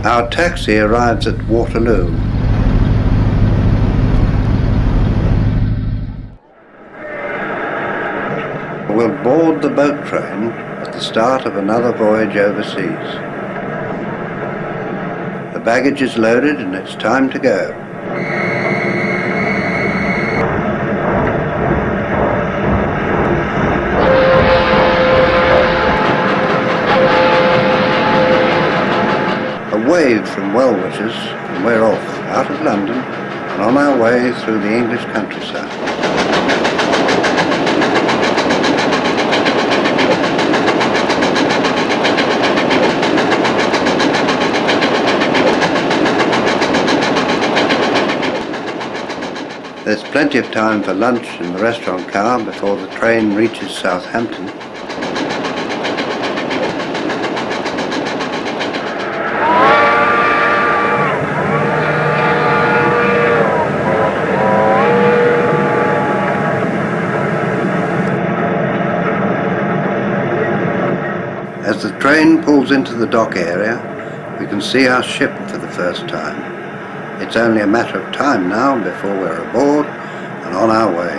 Our taxi arrives at Waterloo. We'll board the boat train at the start of another voyage overseas. The baggage is loaded and it's time to go. A wave from well-wishers and we're off, out of London and on our way through the English countryside. There's plenty of time for lunch in the restaurant car before the train reaches Southampton. As the train pulls into the dock area, we can see our ship for the first time. It's only a matter of time now before we're aboard and on our way.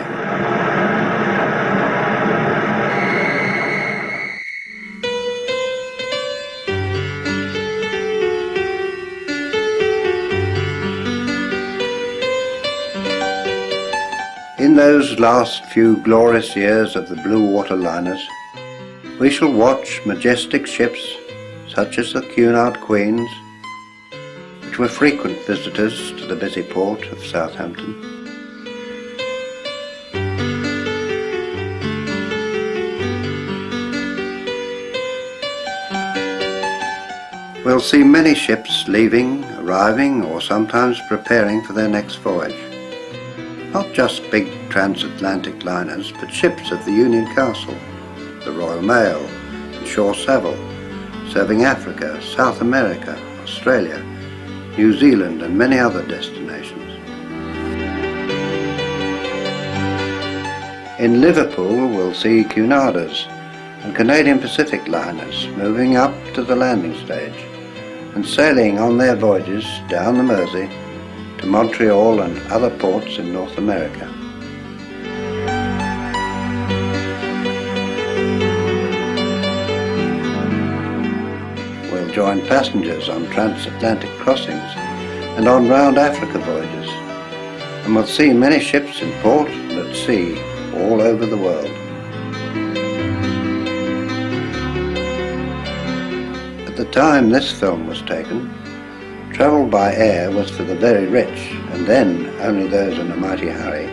In those last few glorious years of the blue water liners, we shall watch majestic ships such as the Cunard Queens, which were frequent visitors to the busy port of Southampton. We'll see many ships leaving, arriving, or sometimes preparing for their next voyage. Not just big transatlantic liners, but ships of the Union Castle, the Royal Mail, and Shaw Savill, serving Africa, South America, Australia, New Zealand and many other destinations. In Liverpool we'll see Cunards and Canadian Pacific liners moving up to the landing stage and sailing on their voyages down the Mersey to Montreal and other ports in North America. Join passengers on transatlantic crossings and on round Africa voyages, and we'll see many ships in port and at sea all over the world. At the time this film was taken, travel by air was for the very rich, and then only those in a mighty hurry.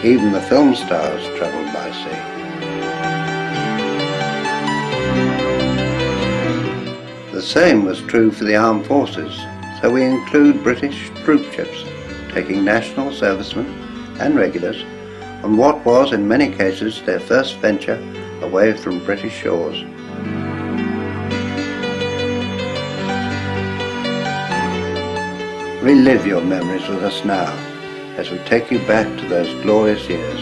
Even the film stars travelled by sea. The same was true for the armed forces, so we include British troop ships taking national servicemen and regulars on what was in many cases their first venture away from British shores. Relive your memories with us now as we take you back to those glorious years.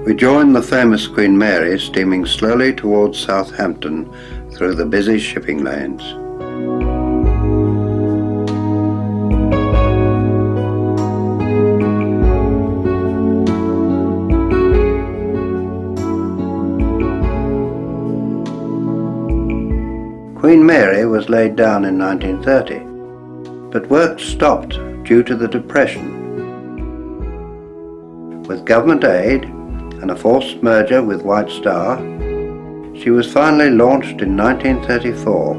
We join the famous Queen Mary steaming slowly towards Southampton through the busy shipping lanes. Queen Mary was laid down in 1930, but work stopped due to the Depression. With government aid and a forced merger with White Star, she was finally launched in 1934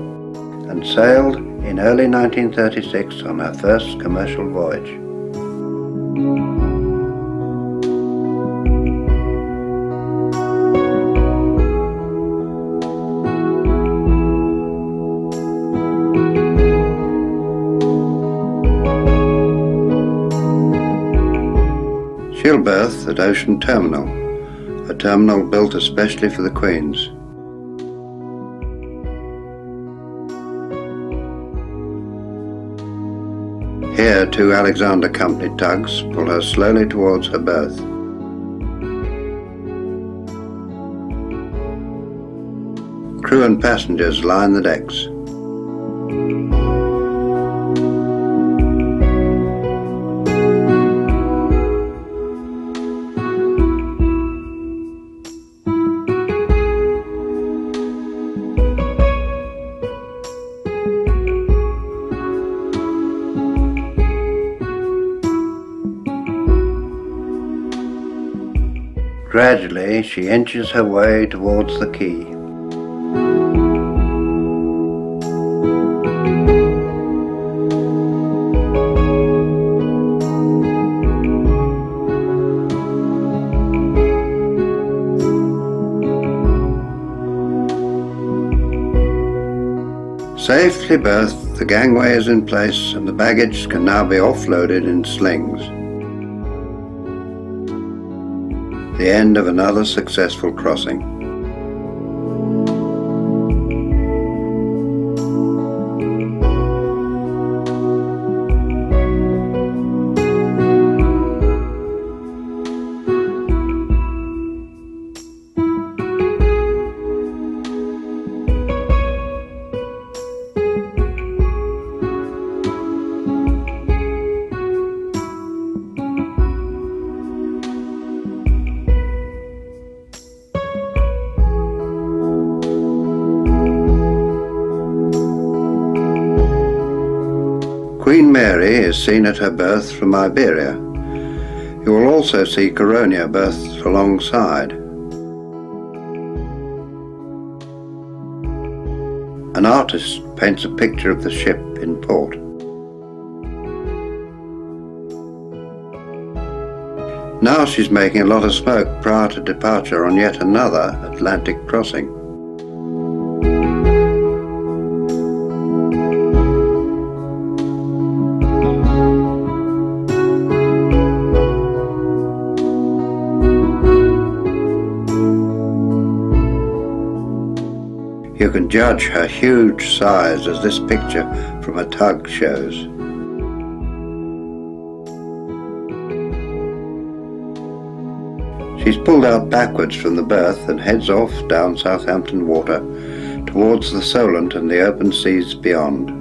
and sailed in early 1936 on her first commercial voyage. berth at Ocean Terminal, a terminal built especially for the Queens. Here 2 Alexander Company tugs pull her slowly towards her berth. Crew and passengers line the decks. Gradually, she inches her way towards the quay. Safely berthed, the gangway is in place and the baggage can now be offloaded in slings. The end of another successful crossing. Queen Mary is seen at her berth from Iberia. You will also see Coronia berthed alongside. An artist paints a picture of the ship in port. Now she's making a lot of smoke prior to departure on yet another Atlantic crossing. You can judge her huge size as this picture from a tug shows. She's pulled out backwards from the berth and heads off down Southampton Water towards the Solent and the open seas beyond.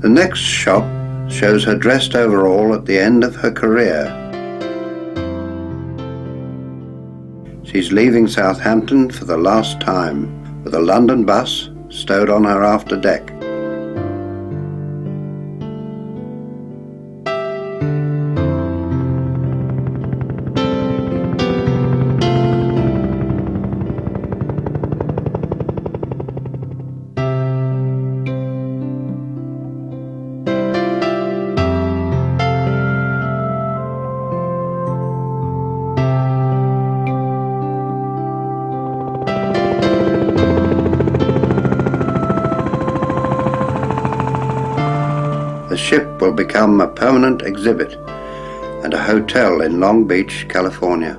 The next shot shows her dressed overall at the end of her career. She's leaving Southampton for the last time with a London bus stowed on her after deck. The ship will become a permanent exhibit and a hotel in Long Beach, California.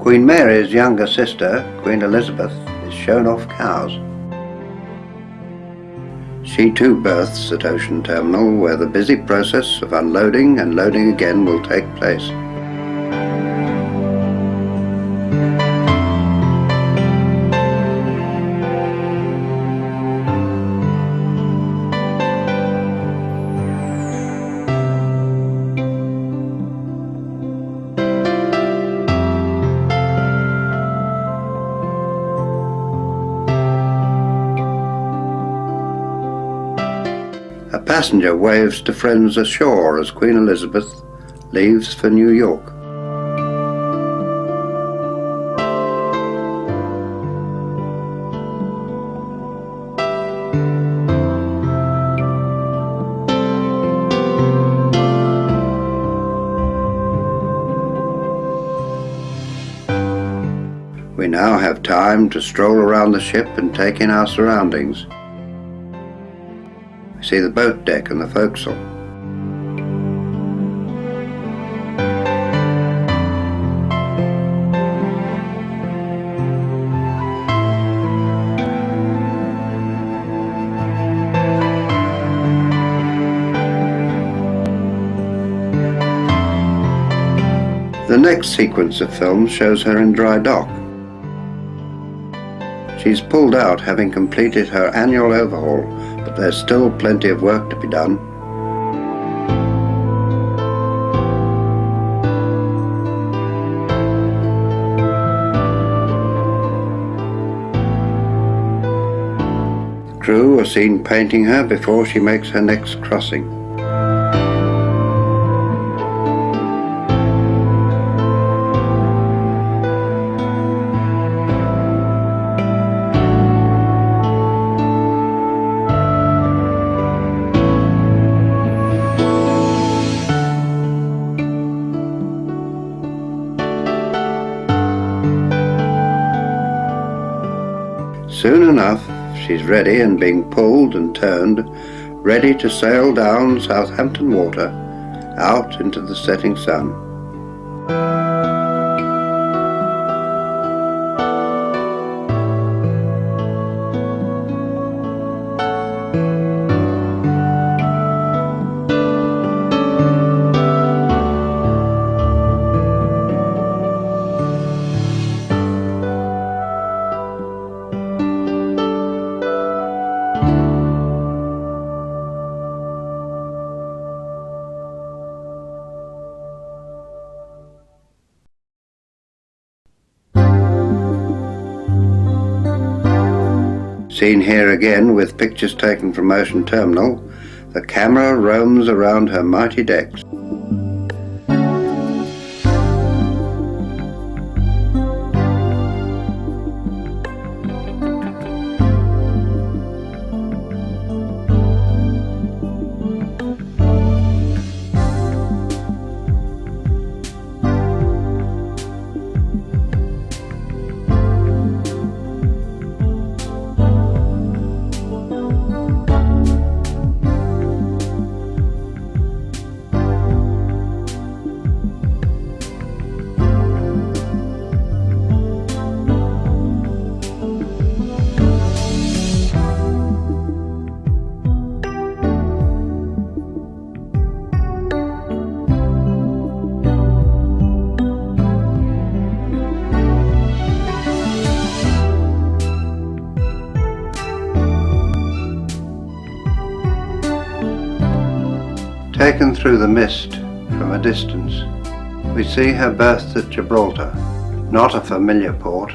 Queen Mary's younger sister, Queen Elizabeth, is shown off Cowes. She too berths at Ocean Terminal, where the busy process of unloading and loading again will take place. A passenger waves to friends ashore as Queen Elizabeth leaves for New York. We now have time to stroll around the ship and take in our surroundings. We see the boat deck and the forecastle. The next sequence of film shows her in dry dock. She's pulled out having completed her annual overhaul, but there's still plenty of work to be done. The crew are seen painting her before she makes her next crossing. Soon enough, she's ready and being pulled and turned, ready to sail down Southampton Water, out into the setting sun. Seen here again with pictures taken from Ocean Terminal, the camera roams around her mighty decks. Taken through the mist from a distance, we see her berthed at Gibraltar, not a familiar port.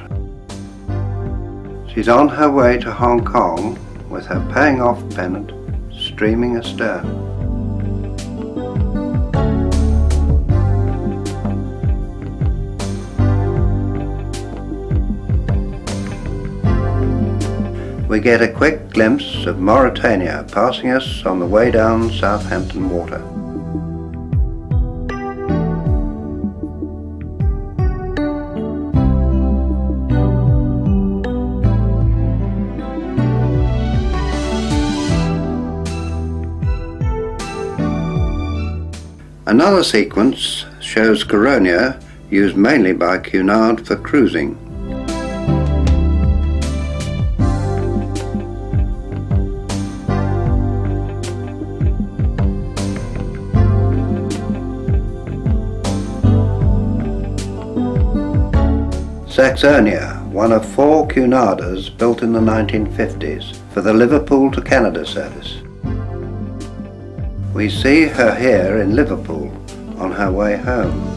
She's on her way to Hong Kong with her paying off pennant streaming astern. We get a quick glimpse of Mauritania passing us on the way down Southampton Water. Another sequence shows Caronia, used mainly by Cunard for cruising. Saxonia, one of 4 Cunardas built in the 1950s for the Liverpool to Canada service. We see her here in Liverpool on her way home.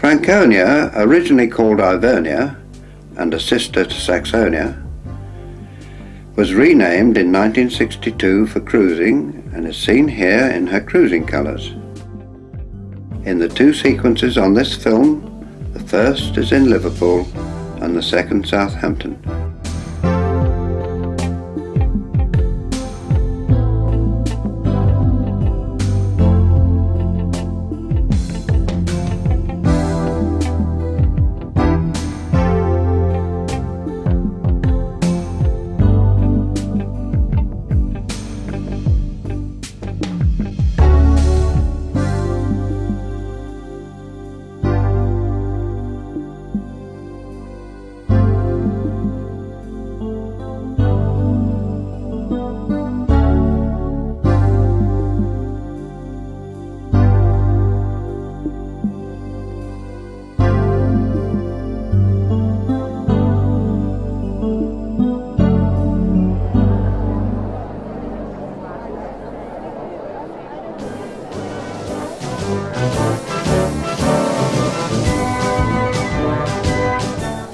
Franconia, originally called Ivernia and a sister to Saxonia, was renamed in 1962 for cruising and is seen here in her cruising colours. In the 2 sequences on this film, the first is in Liverpool and the second Southampton.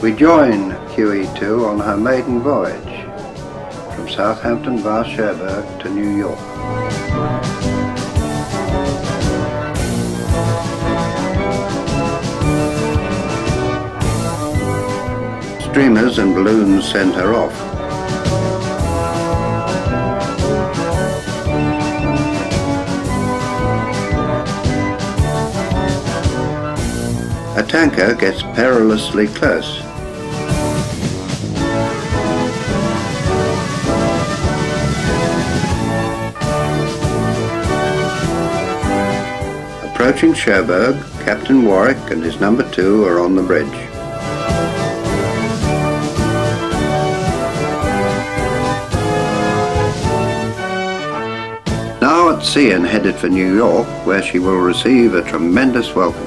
We join QE2 on her maiden voyage from Southampton via Cherbourg to New York. Streamers and balloons send her off. A tanker gets perilously close. Approaching Cherbourg, Captain Warwick and his number 2 are on the bridge. Now at sea and headed for New York, where she will receive a tremendous welcome.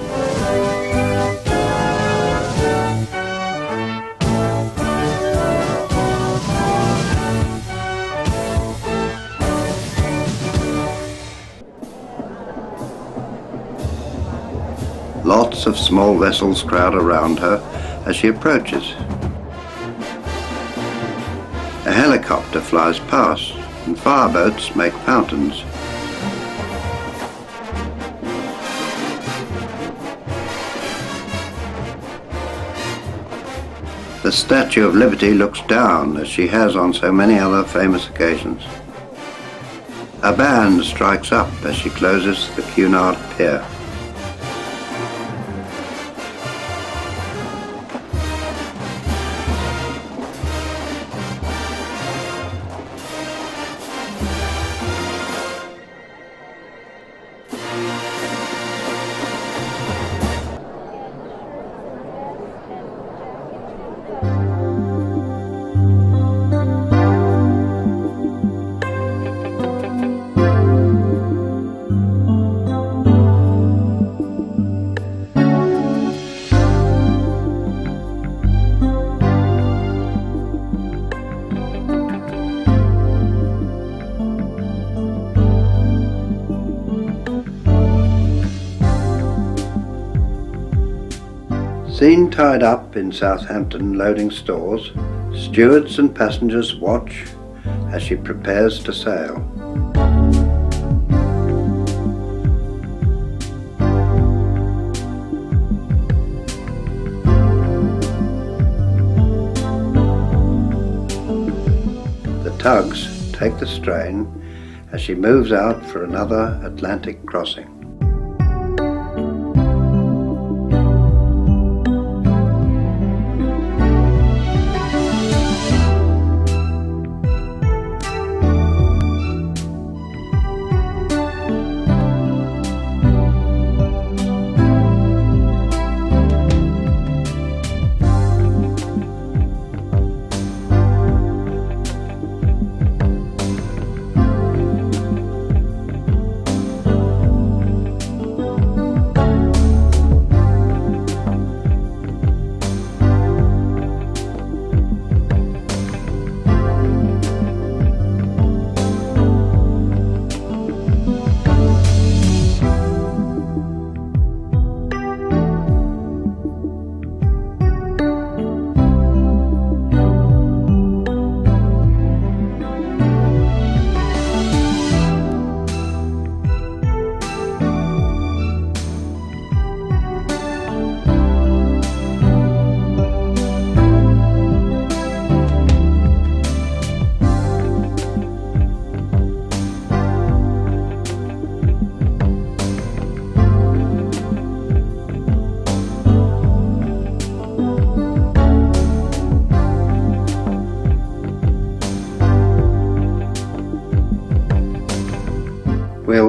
Lots of small vessels crowd around her as she approaches. A helicopter flies past and fireboats make fountains. The Statue of Liberty looks down as she has on so many other famous occasions. A band strikes up as she closes the Cunard Pier. Seen tied up in Southampton loading stores, stewards and passengers watch as she prepares to sail. The tugs take the strain as she moves out for another Atlantic crossing.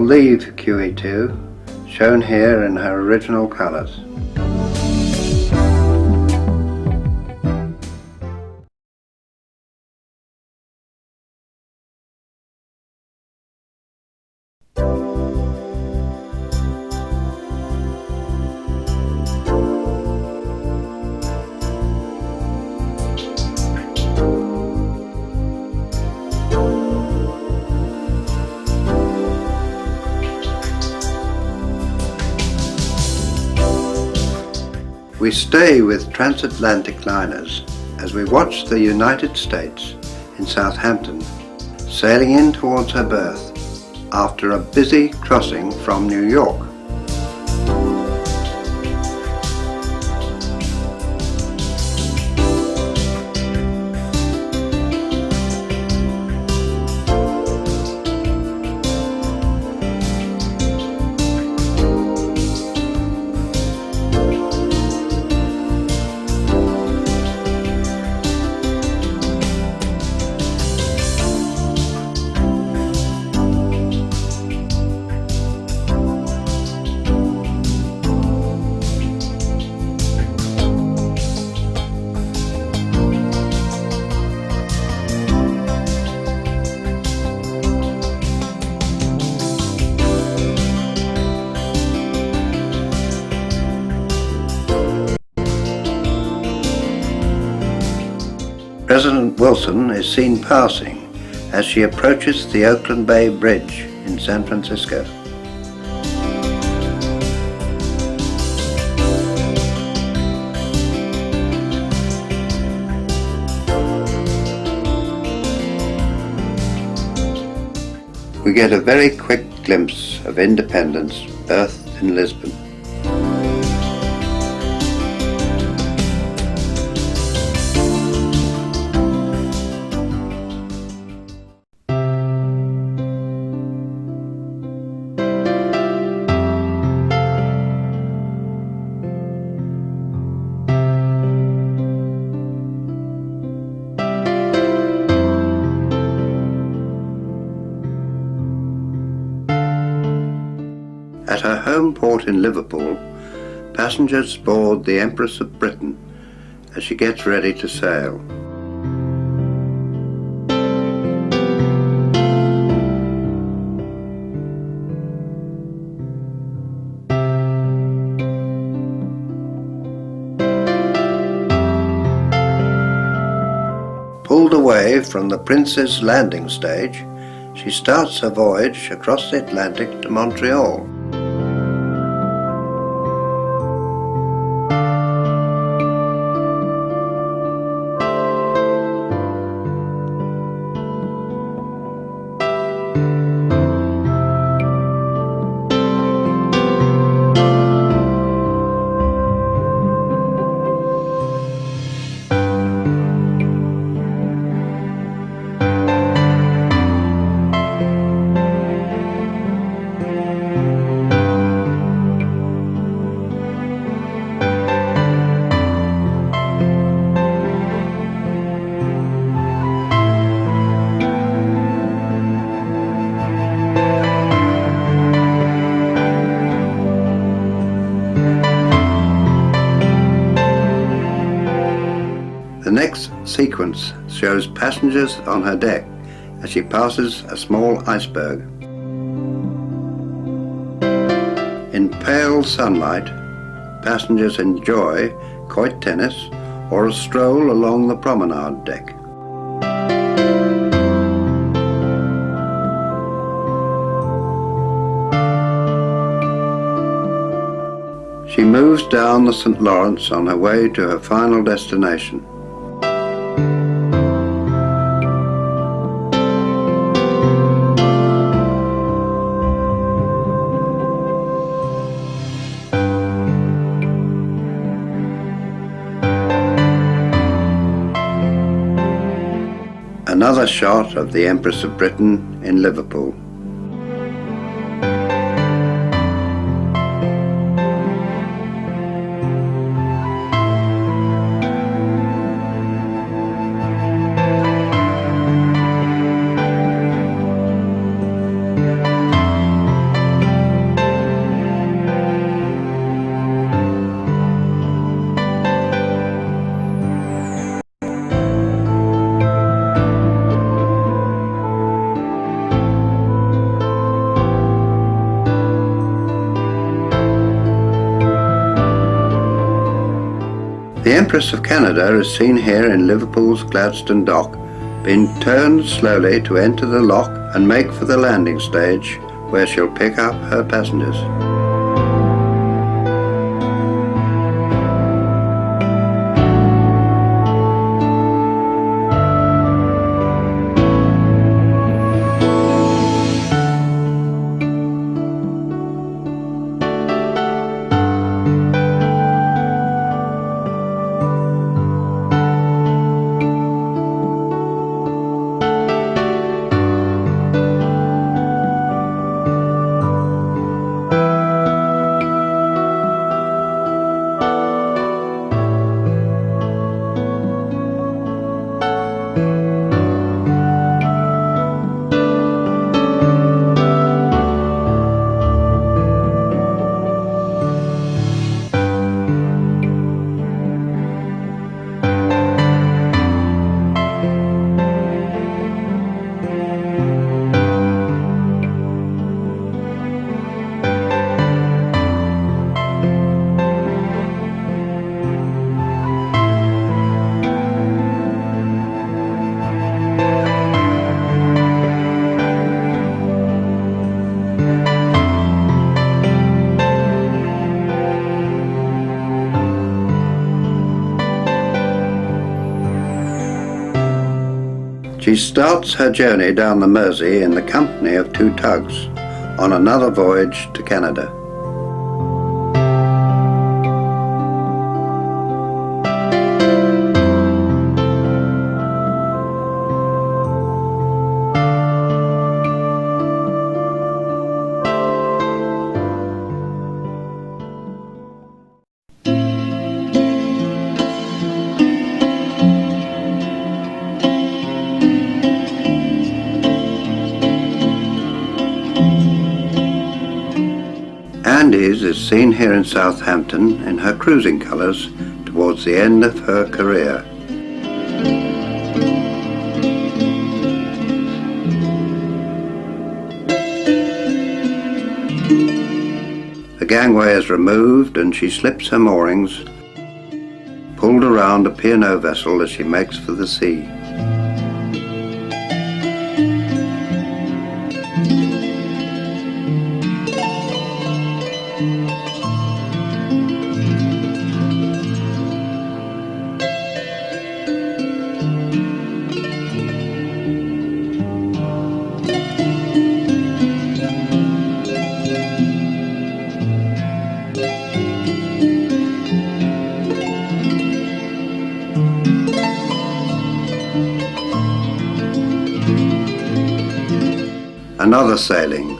leave QE2, shown here in her original colours. We stay with transatlantic liners as we watch the United States in Southampton sailing in towards her berth after a busy crossing from New York. President Wilson is seen passing as she approaches the Oakland Bay Bridge in San Francisco. We get a very quick glimpse of Independence berthed in Lisbon. At her home port in Liverpool, passengers board the Empress of Britain as she gets ready to sail. Pulled away from the Prince's landing stage, she starts her voyage across the Atlantic to Montreal. The next sequence shows passengers on her deck as she passes a small iceberg. In pale sunlight, passengers enjoy quoit tennis or a stroll along the promenade deck. She moves down the St. Lawrence on her way to her final destination. Another shot of the Empress of Britain in Liverpool. The Empress of Canada is seen here in Liverpool's Gladstone Dock, being turned slowly to enter the lock and make for the landing stage, where she'll pick up her passengers. She starts her journey down the Mersey in the company of 2 tugs on another voyage to Canada. Andes is seen here in Southampton in her cruising colours towards the end of her career. The gangway is removed and she slips her moorings, pulled around a P&O vessel as she makes for the sea. Another sailing.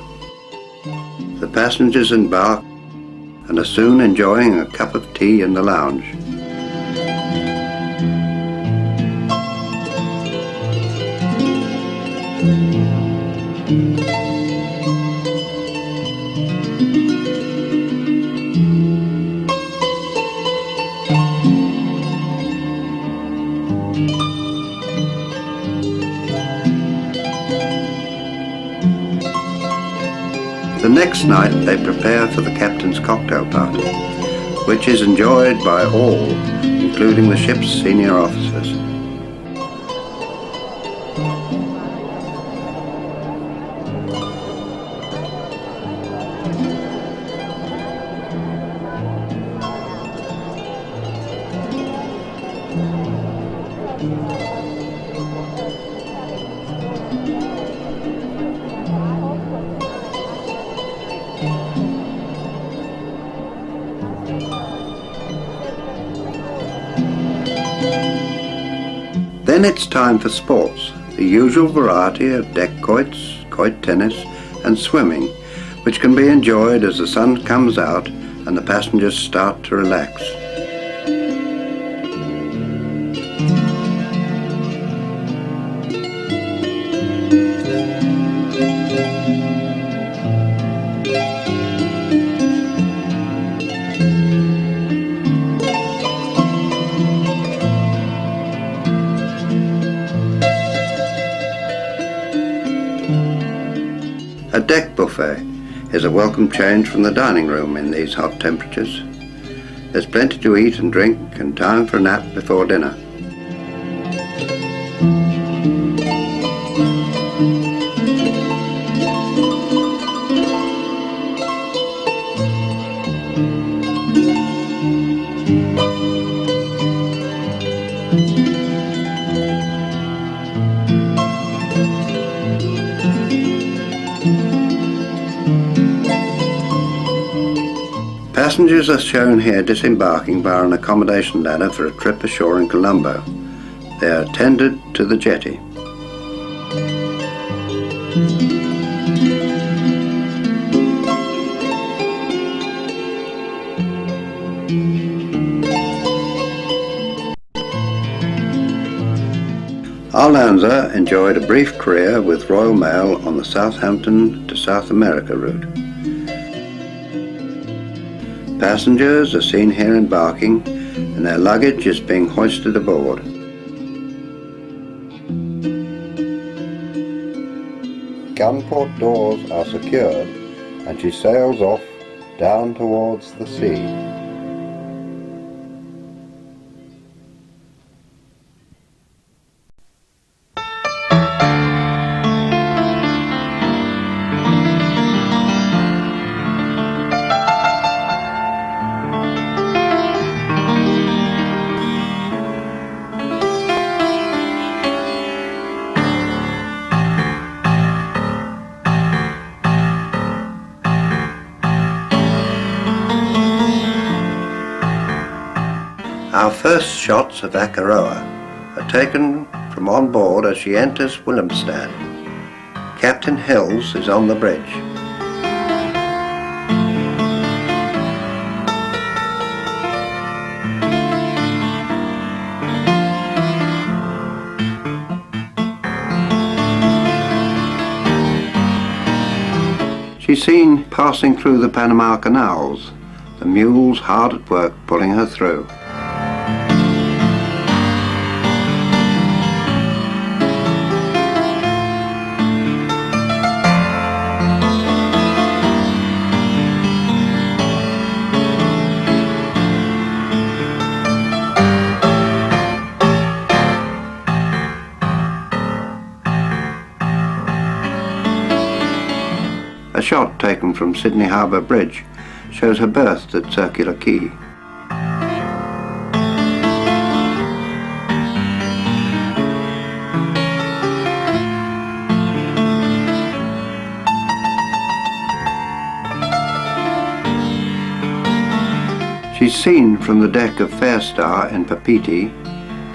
The passengers embark and are soon enjoying a cup of tea in the lounge. The next night they prepare for the captain's cocktail party, which is enjoyed by all, including the ship's senior officers. Then it's time for sports, the usual variety of deck quoits, quoit tennis and swimming, which can be enjoyed as the sun comes out and the passengers start to relax. A deck buffet is a welcome change from the dining room in these hot temperatures. There's plenty to eat and drink and time for a nap before dinner. Passengers are shown here disembarking via an accommodation ladder for a trip ashore in Colombo. They are attended to the jetty. Arlanza enjoyed a brief career with Royal Mail on the Southampton to South America route. Passengers are seen here embarking and their luggage is being hoisted aboard. Gunport doors are secured and she sails off down towards the sea. Our first shots of Akaroa are taken from on board as she enters Willemstad. Captain Hills is on the bridge. She's seen passing through the Panama canals, the mules hard at work pulling her through. A shot taken from Sydney Harbour Bridge shows her berthed at Circular Quay. She's seen from the deck of Fair Star in Papeete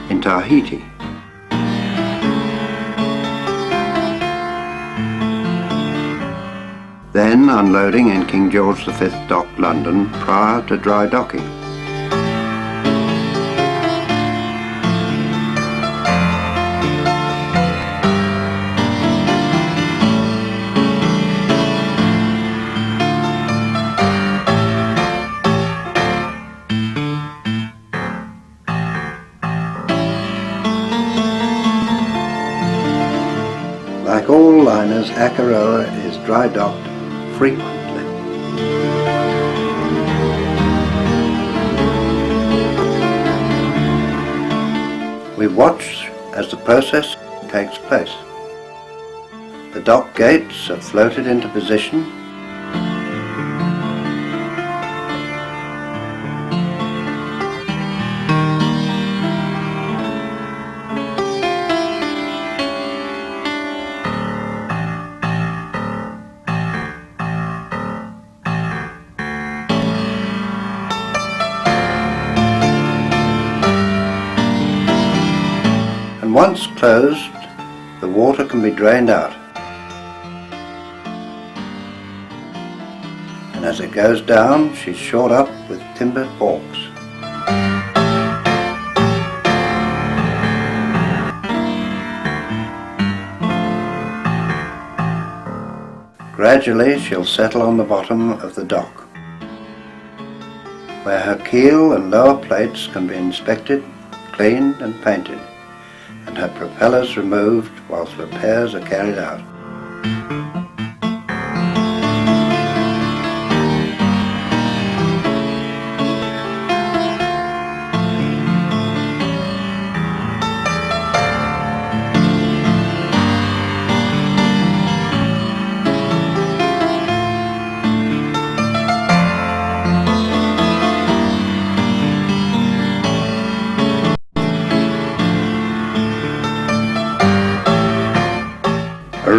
in Tahiti. Then unloading in King George V Dock, London, prior to dry docking. Like all liners, Akaroa is dry docked frequently. We watch as the process takes place. The dock gates are floated into position. Once closed, the water can be drained out. And as it goes down, she's shored up with timber balks. Gradually, she'll settle on the bottom of the dock, where her keel and lower plates can be inspected, cleaned and painted, and her propellers removed whilst repairs are carried out.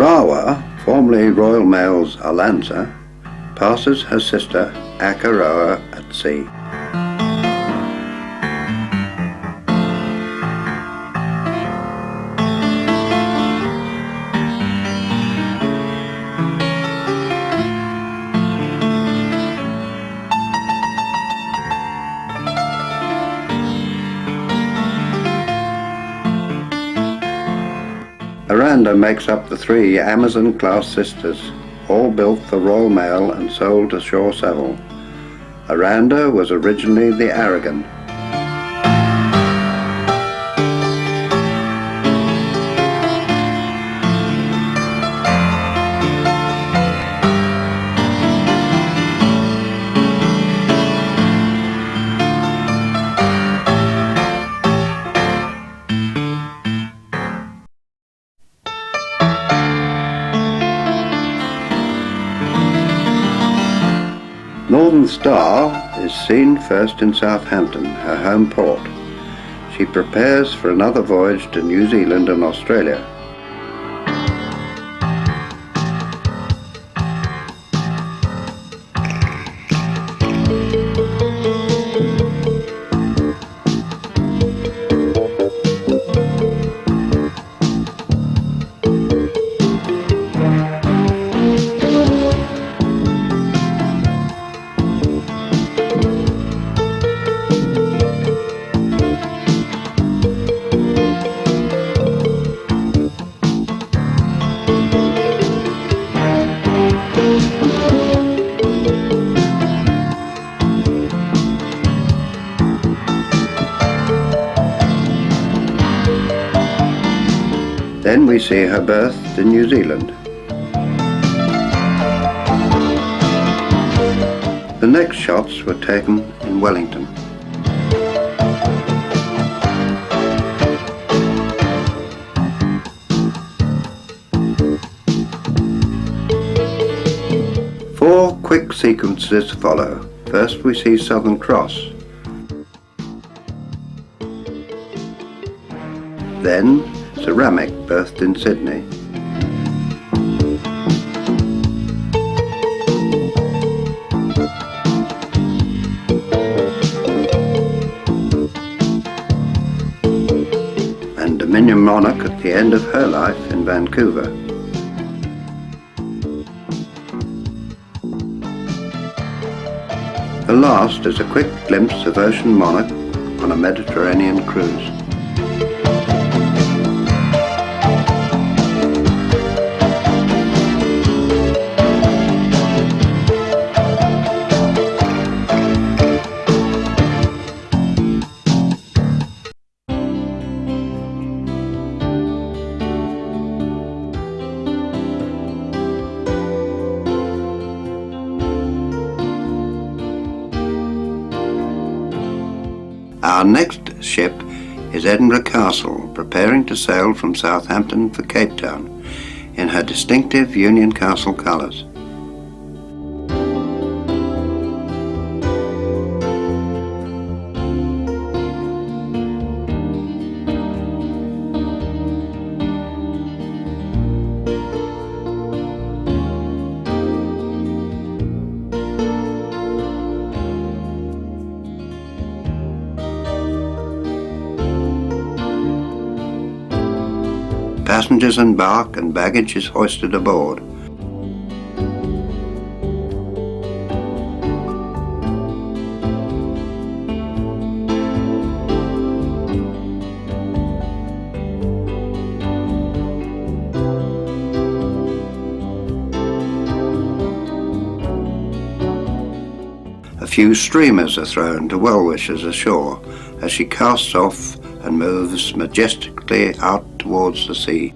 Rawa, formerly Royal Mail's Alanza, passes her sister Akaroa at sea. Aranda makes up the three Amazon-class sisters, all built for Royal Mail and sold to Shaw Savill. Aranda was originally the Aragon. Northern Star is seen first in Southampton, her home port. She prepares for another voyage to New Zealand and Australia. Then we see her berthed in New Zealand. The next shots were taken in Wellington. Four quick sequences follow. First we see Southern Cross. Then Ceramic berthed in Sydney. And Dominion Monarch at the end of her life in Vancouver. The last is a quick glimpse of Ocean Monarch on a Mediterranean cruise. Our next ship is Edinburgh Castle, preparing to sail from Southampton for Cape Town in her distinctive Union Castle colours. Passengers embark and baggage is hoisted aboard. A few streamers are thrown to well-wishers ashore as she casts off and moves majestically out towards the sea.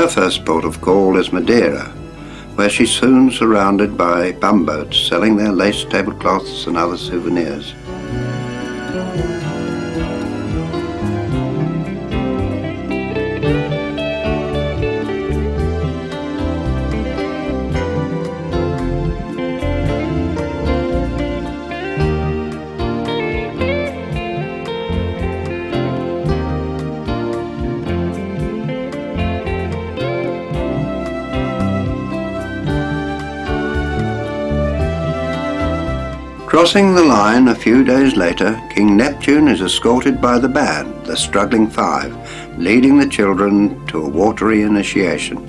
first port of call is Madeira, where she's soon surrounded by bumboats selling their lace tablecloths and other souvenirs. Crossing the line a few days later, King Neptune is escorted by the band, the Struggling Five, leading the children to a watery initiation.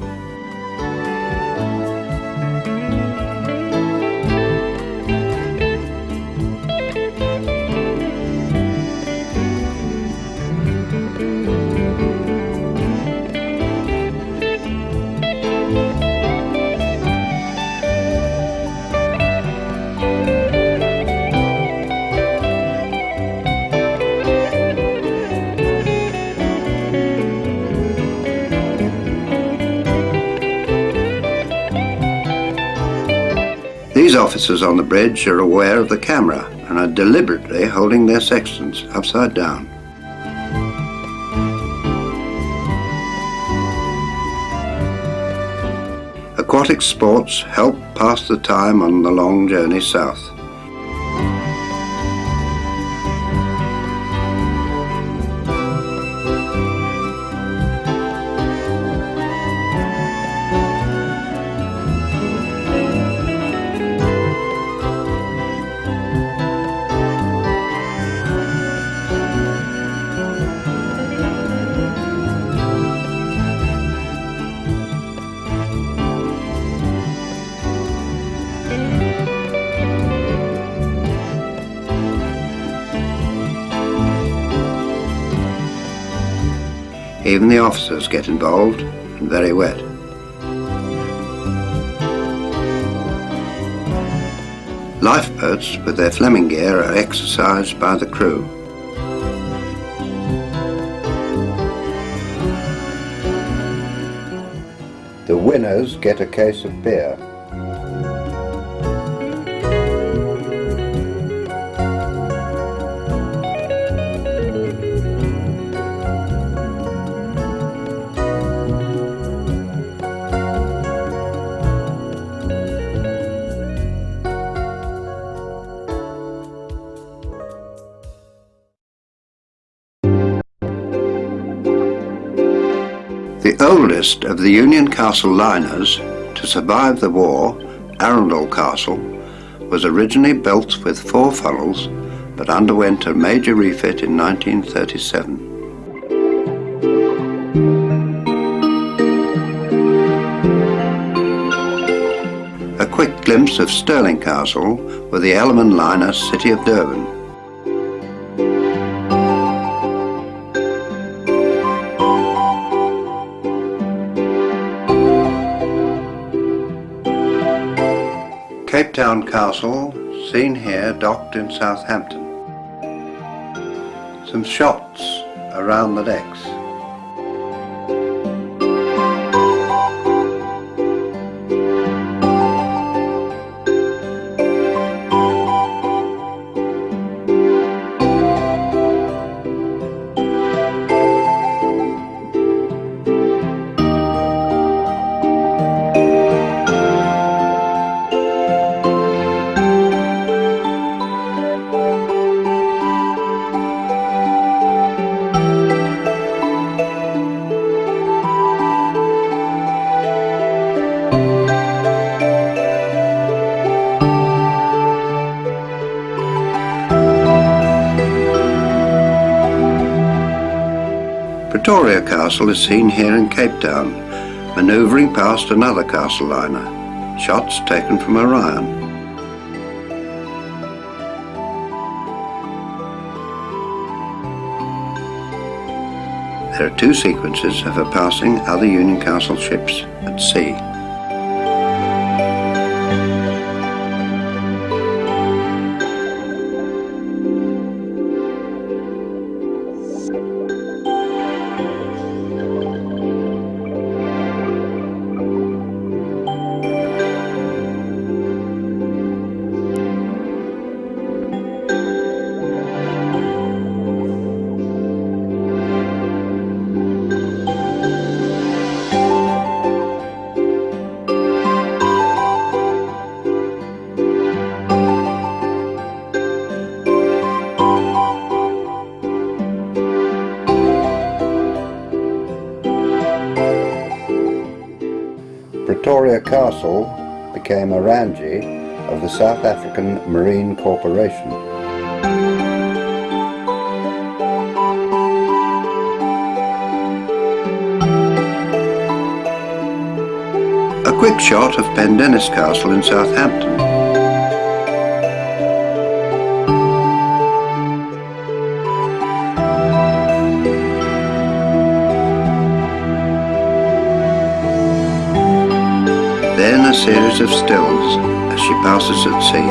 These officers on the bridge are aware of the camera and are deliberately holding their sextants upside down. Aquatic sports help pass the time on the long journey south. Even the officers get involved and very wet. Lifeboats with their Fleming gear are exercised by the crew. The winners get a case of beer. The oldest of the Union Castle liners to survive the war, Arundel Castle, was originally built with 4 funnels but underwent a major refit in 1937. A quick glimpse of Stirling Castle with the Ellerman liner City of Durban. Cape Town Castle, seen here docked in Southampton. Some shots around the decks. Pretoria Castle is seen here in Cape Town, manoeuvring past another castle liner. Shots taken from Orion. There are 2 sequences of her passing other Union Castle ships at sea. Pretoria Castle became a ranjee of the South African Marine Corporation. A quick shot of Pendennis Castle in Southampton. Then a series of stills as she passes at sea.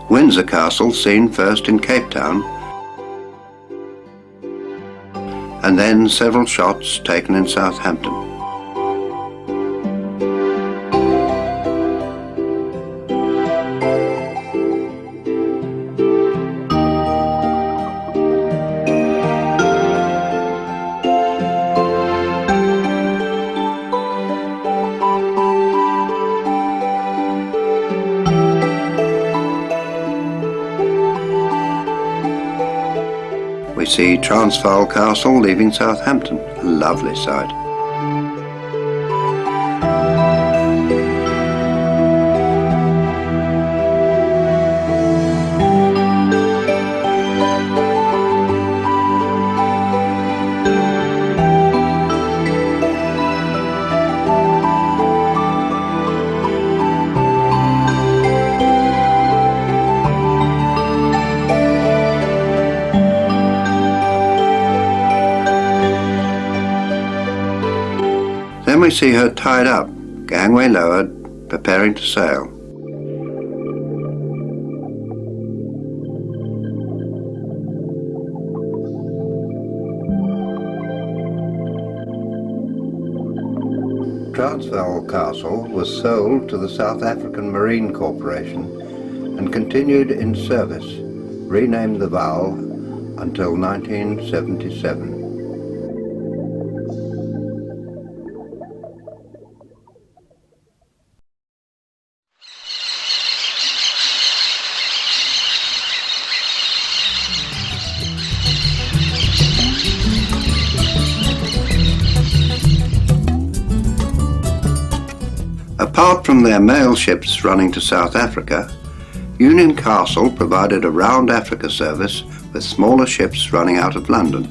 Windsor Castle seen first in Cape Town, and then several shots taken in Southampton. We see Transvaal Castle leaving Southampton, a lovely sight. Then we see her tied up, gangway lowered, preparing to sail. Transvaal Castle was sold to the South African Marine Corporation and continued in service, renamed the Vaal, until 1977. Apart from their mail ships running to South Africa, Union Castle provided a round Africa service with smaller ships running out of London.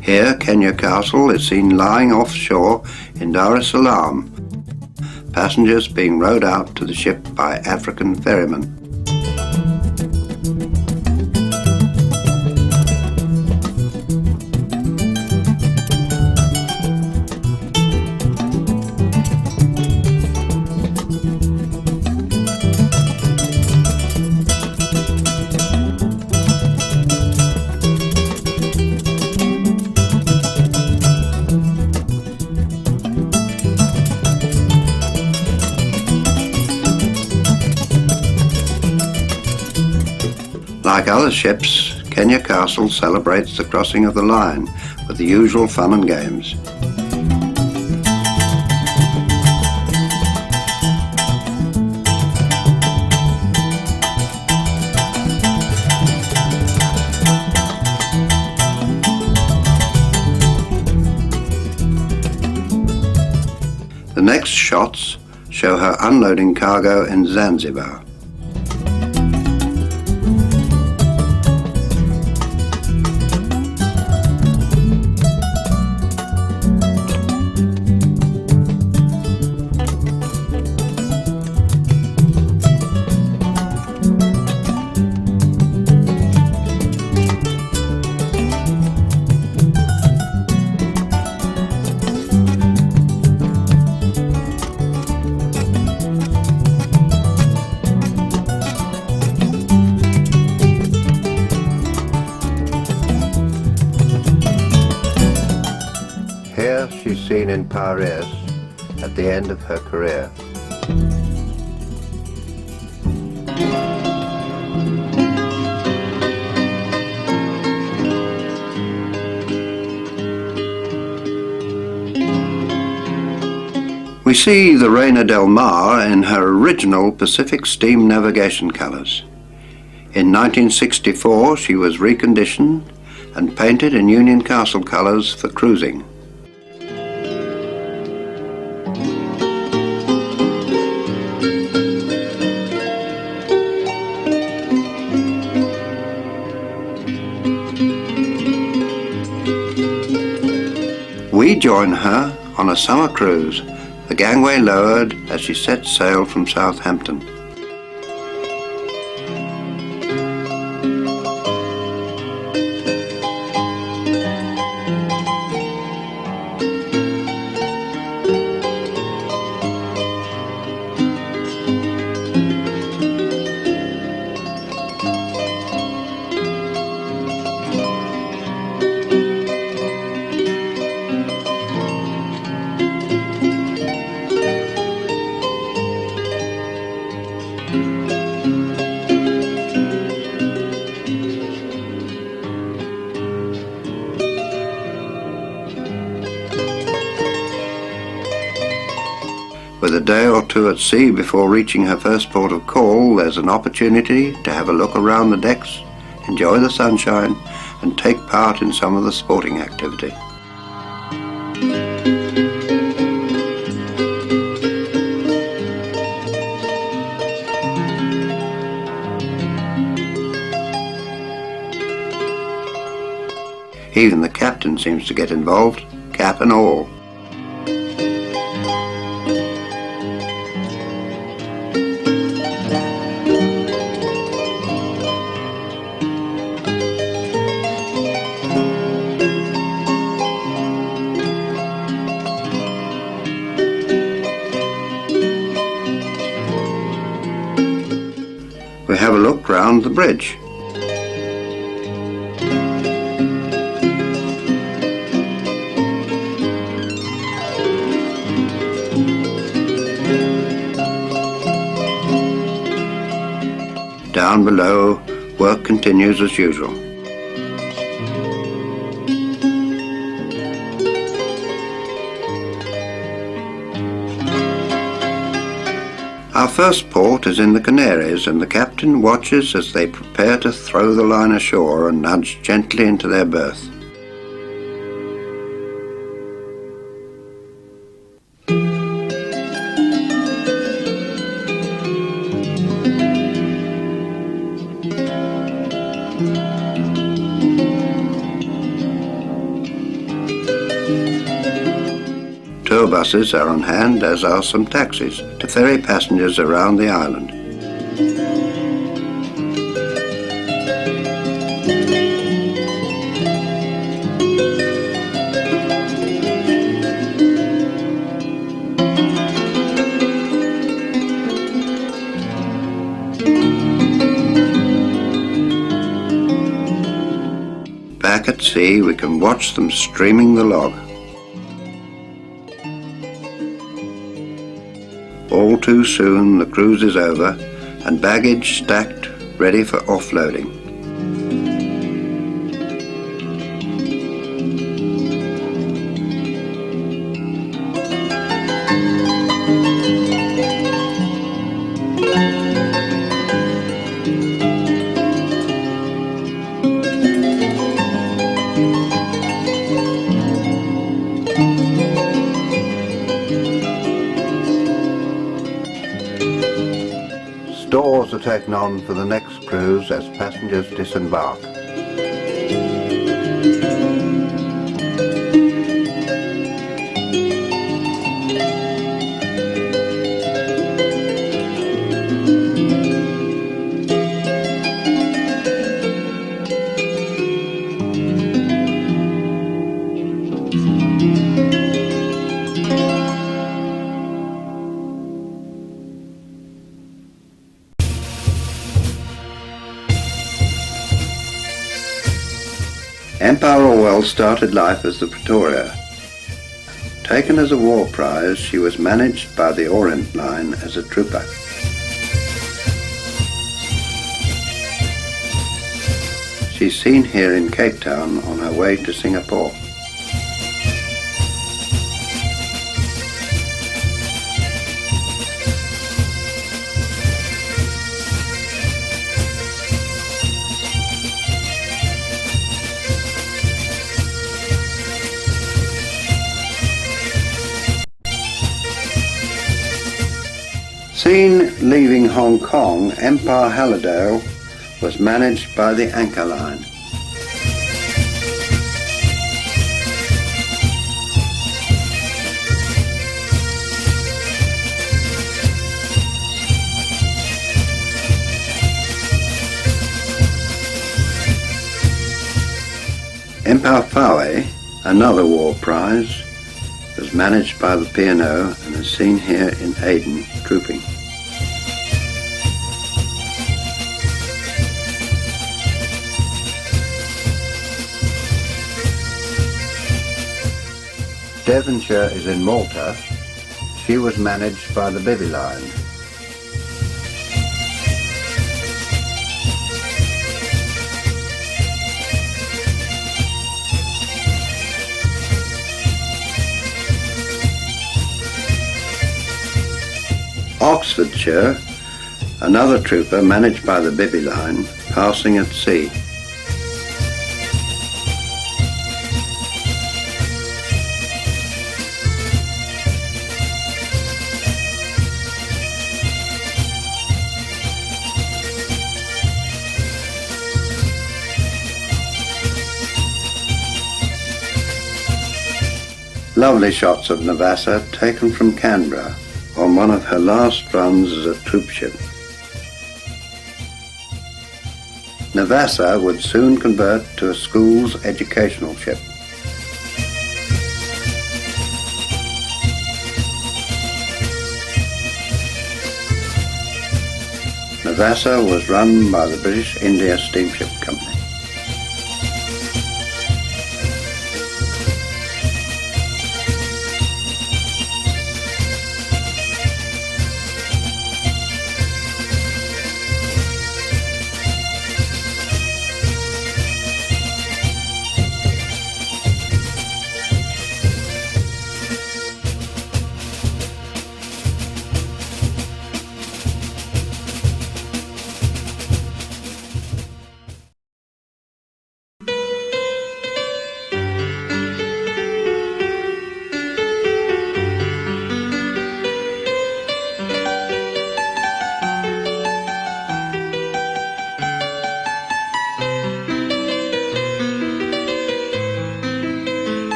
Here Kenya Castle is seen lying offshore in Dar es Salaam, passengers being rowed out to the ship by African ferrymen. Like other ships, Kenya Castle celebrates the crossing of the line with the usual fun and games. The next shots show her unloading cargo in Zanzibar. Here she's seen in Paris at the end of her career. We see the Reina del Mar in her original Pacific Steam Navigation colours. In 1964 she was reconditioned and painted in Union Castle colours for cruising. We join her on a summer cruise, the gangway lowered as she sets sail from Southampton. With a day or two at sea before reaching her first port of call, there's an opportunity to have a look around the decks, enjoy the sunshine, and take part in some of the sporting activity. Even the captain seems to get involved, cap and all. We have a look round the bridge. Down below, work continues as usual. Our first port is in the Canaries, and the captain watches as they prepare to throw the line ashore and nudge gently into their berth. Tour buses are on hand, as are some taxis, to ferry passengers around the island. Back at sea, we can watch them streaming the log. All too soon the cruise is over and baggage stacked ready for offloading. Stores are taken on for the next cruise as passengers disembark. Empire Orwell started life as the Pretoria. Taken as a war prize, she was managed by the Orient Line as a trooper. She's seen here in Cape Town on her way to Singapore. Seen leaving Hong Kong, Empire Hallidale was managed by the Anchor Line. Empire Fowey, another war prize, was managed by the P&O and is seen here in Aden trooping. Devonshire is in Malta. She was managed by the Bivy Line. Oxfordshire, another trooper managed by the Bivy Line, passing at sea. Lovely shots of Navassa taken from Canberra on one of her last runs as a troop ship. Navassa would soon convert to a school's educational ship. Navassa was run by the British India Steamship Company.